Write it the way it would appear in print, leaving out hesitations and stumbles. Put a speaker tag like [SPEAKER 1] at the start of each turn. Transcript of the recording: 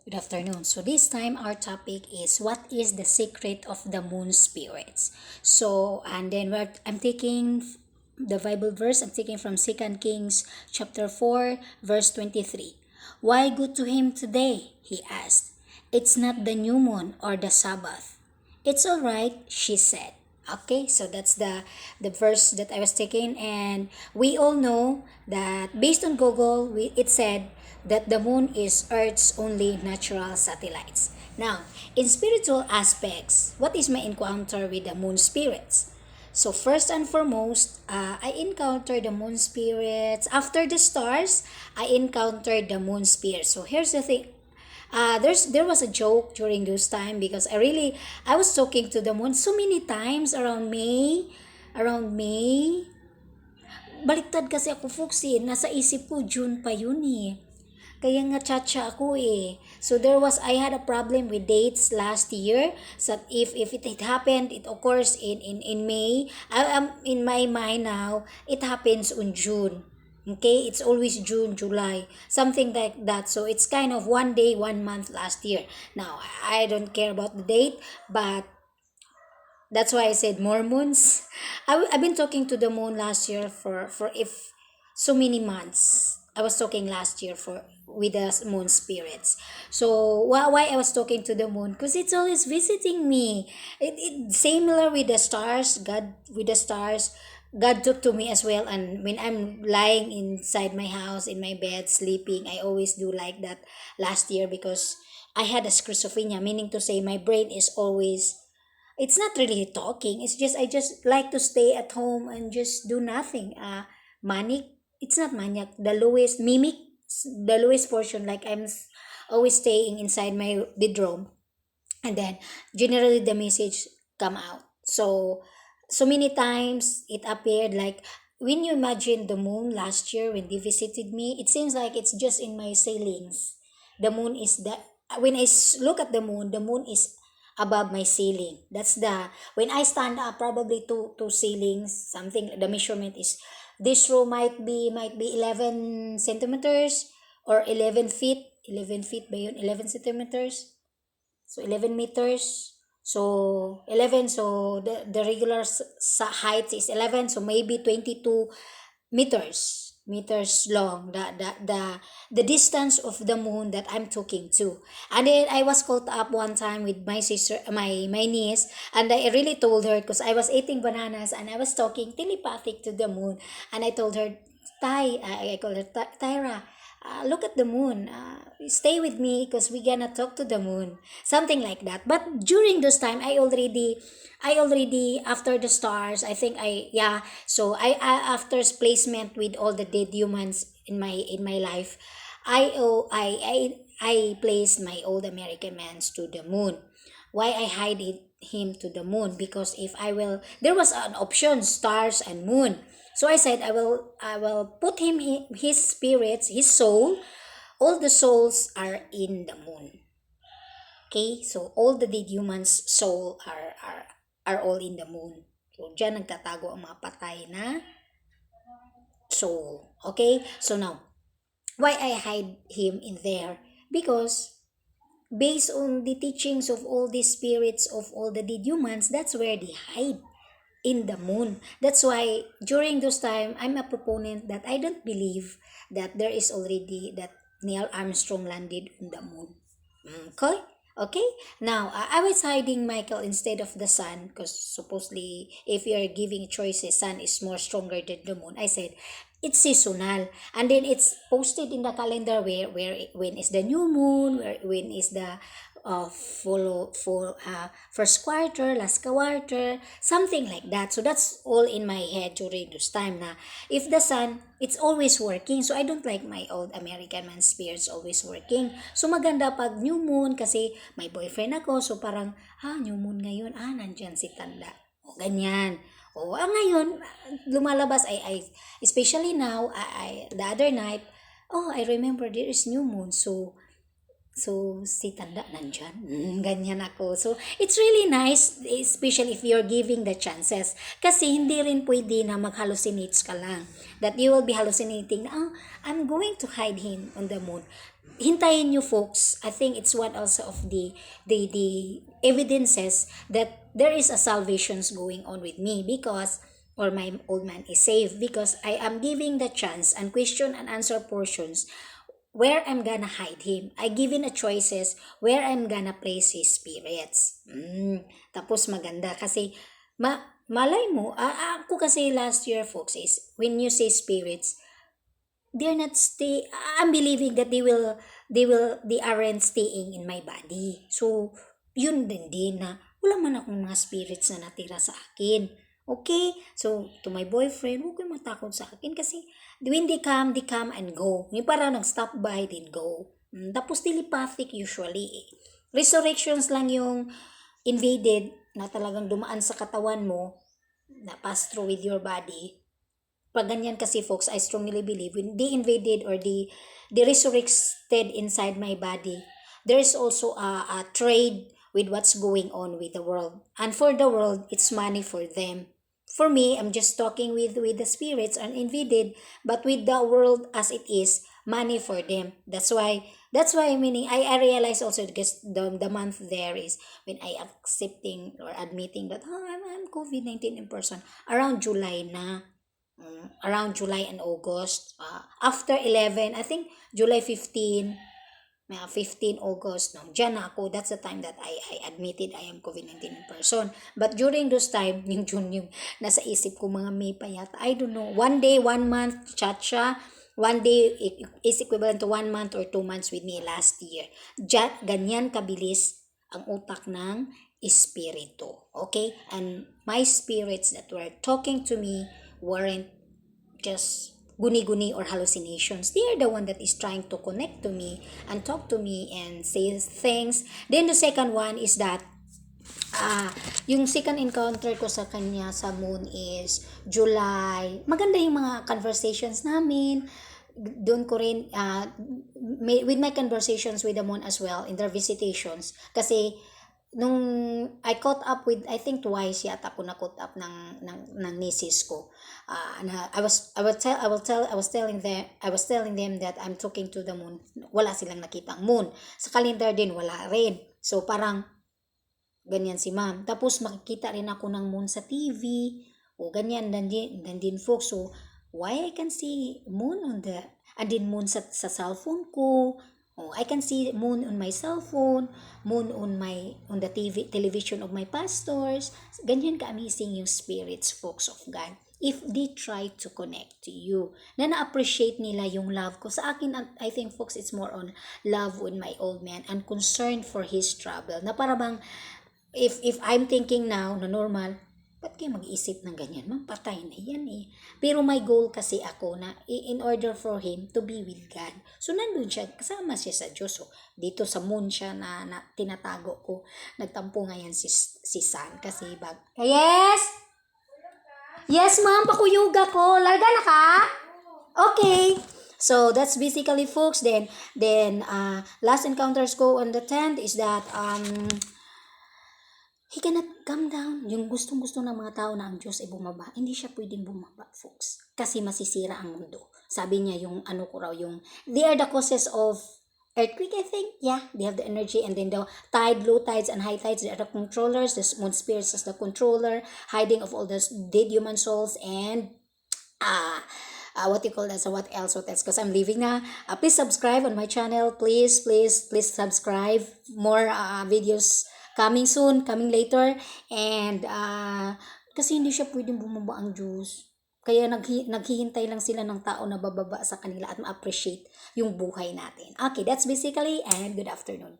[SPEAKER 1] Good afternoon. So this time our topic is what is the secret of the moon spirits. So and then I'm taking the Bible verse. I'm taking from Second Kings chapter 4 verse 23. Why go to him today? He asked. It's not the new moon or the Sabbath. It's all right, she said. Okay, so that's the verse that I was taking, and we all know that based on Google, it said that the moon is Earth's only natural satellites. Now, in spiritual aspects, what is my encounter with the moon spirits? So first and foremost, I encountered the moon spirits. After the stars, I encountered the moon spirits. So here's the thing. There was a joke during those time because I was talking to the moon so many times around May. Baliktad kasi ako, Foxy, nasa isip ko June pa yun eh. Kaya nga chacha ako eh. So I had a problem with dates last year. So if it had happened, it occurs in May. I am in my mind now, it happens on June. Okay, it's always June, July, something like that. So it's kind of 1 day, 1 month last year. Now I don't care about the date, but that's why I said more moons. I've been talking to the moon last year for if so many months. I was talking last year for with the moon spirits. So why I was talking to the moon? Because it's always visiting me. It similar with the stars. God with the stars. God took to me as well. And when I'm lying inside my house in my bed sleeping, I always do like that last year because I had a schizophrenia, meaning to say my brain is always it's not really talking. It's just I just like to stay at home and just do nothing. Manic. It's not maniac. The lowest mimic. The lowest portion. Like always staying inside my bedroom, and then generally the message come out. So many times it appeared like when you imagine the moon last year when they visited me. It seems like it's just in my ceilings. The moon is the when look at the moon is above my ceiling. That's the when I stand up, probably two ceilings, something. The measurement is this row might be 11 centimeters or 11 feet. 11 feet ba yun? 11 centimeters. So 11 meters. So 11, so the regular height is 11, so maybe 22 meters long, the distance of the moon that I'm talking to. And then I was caught up one time with my sister, my niece, and I really told her because I was eating bananas and I was talking telepathic to the moon, and I told her, I called her Tyra, look at the moon, stay with me because we gonna talk to the moon, something like that. But during this time I already after the stars, I think I yeah. So after placement with all the dead humans in my life, I placed my old American man to the moon. Why I him to the moon? Because if I will, there was an option stars and moon. So I said I will put his spirits, his soul. All the souls are in the moon. Okay, so all the dead humans soul are all in the moon. So diyan nagtatago ang mga patay na soul. Okay, so now why I hide him in there? Because based on the teachings of all the spirits of all the dead humans, that's where they hide, in the moon. That's why during those time I'm a proponent that I don't believe that there is already that Neil Armstrong landed on the moon. Okay? Okay? Now, I was hiding Michael instead of the sun because supposedly if you're giving choices, sun is more stronger than the moon. I said, it's seasonal. And then it's posted in the calendar where when is the new moon, when is the follow for first quarter, last quarter, something like that. So that's all in my head during this time na if the sun, it's always working. So I don't like my old American man spirits always working. So maganda pag new moon kasi may boyfriend ako. So parang, new moon ngayon, nandyan si Tanda. O ganyan. O ngayon, lumalabas especially now, the other night, I remember there is new moon. So So, si tanda nandyan. Ganyan ako. So, it's really nice, especially if you're giving the chances. Kasi hindi rin pwede na mag-hallucinates ka lang. That you will be hallucinating na, oh, I'm going to hide him on the moon. Hintayin nyo, folks. I think it's one also of the evidences that there is a salvations going on with me because or my old man is saved because I am giving the chance and question and answer portions where I'm gonna hide him. I given a choices where I'm gonna place his spirits. Tapos maganda kasi malay mo, ako kasi last year folks is when you say spirits, they're not stay I'm believing that they aren't staying in my body. So yun din na wala man akong mga spirits na natira sa akin. Okay? So, to my boyfriend, huwag kayong matakot sa akin kasi when they come and go. Yung parang nag-stop by, then go. Tapos telepathic usually. Resurrections lang yung invaded na talagang dumaan sa katawan mo, na pass through with your body. Pag ganyan kasi folks, I strongly believe when they invaded or they resurrected inside my body, there is also a trade with what's going on with the world. And for the world, it's money for them. For me, I'm just talking with the spirits and invaded, but with the world as it is, money for them. That's why meaning I realize also because the month there is when I accepting or admitting that I'm COVID-19 in person around July na. Around July and August. After 11, I think July 15, 15 August, no, dyan na ako. That's the time that I admitted I am COVID-19 in person. But during those time, yung June, yung nasa isip ko mga May pa yata, I don't know, 1 day, 1 month, chat siya, 1 day is equivalent to 1 month or 2 months with me last year. Ganyan kabilis ang utak ng espiritu. Okay? And my spirits that were talking to me weren't just guni-guni or hallucinations. They are the one that is trying to connect to me and talk to me and say things. Then the second one is that yung second encounter ko sa kanya sa moon is July. Maganda yung mga conversations namin. Doon ko rin, with my conversations with the moon as well, in their visitations. Kasi, nung I caught up with, I think twice yata ako na-caught up ng nieces ko. I was telling them that I'm talking to the moon. Wala silang nakitang moon. Sa calendar din, wala rin. So, parang, ganyan si ma'am. Tapos, makikita rin ako ng moon sa TV. O, ganyan, nandin folks. So, why I can see moon on and then moon sa cellphone ko. Oh, I can see moon on my cell phone, moon on the television of my pastors. Ganyan ka-amazing yung spirits, folks of God. If they try to connect to you, na-appreciate nila yung love ko. Sa akin, I think, folks, it's more on love with my old man and concern for his trouble. Na para bang, if I'm thinking now na normal, ba't kayo mag-isip ng ganyan? Patay na yan eh. Pero may goal kasi ako na in order for him to be with God. So, nandun siya, kasama siya sa Diyos. So, dito sa moon siya na tinatago ko. Nagtampo ngayon si San kasi Yes! Yes, ma'am. Pakuyuga ko. Larga na ka? Okay. So, that's basically, folks. Then last encounters ko on the 10th is that, he cannot come down. Yung gustong-gusto ng mga tao na ang Diyos ay bumaba, hindi siya pwedeng bumaba, folks. Kasi masisira ang mundo. Sabi niya yung they are the causes of earthquake, I think. Yeah, they have the energy. And then the tide, low tides, and high tides, they are the controllers. The moon spirits is the controller, hiding of all the dead human souls, and what you call that? So what else? Because I'm leaving na. Please subscribe on my channel. Please subscribe. More videos coming soon, coming later. And kasi hindi siya pwedeng bumaba ang Diyos. Kaya naghihintay lang sila ng tao na bababa sa kanila at ma-appreciate yung buhay natin. Okay, that's basically, and good afternoon.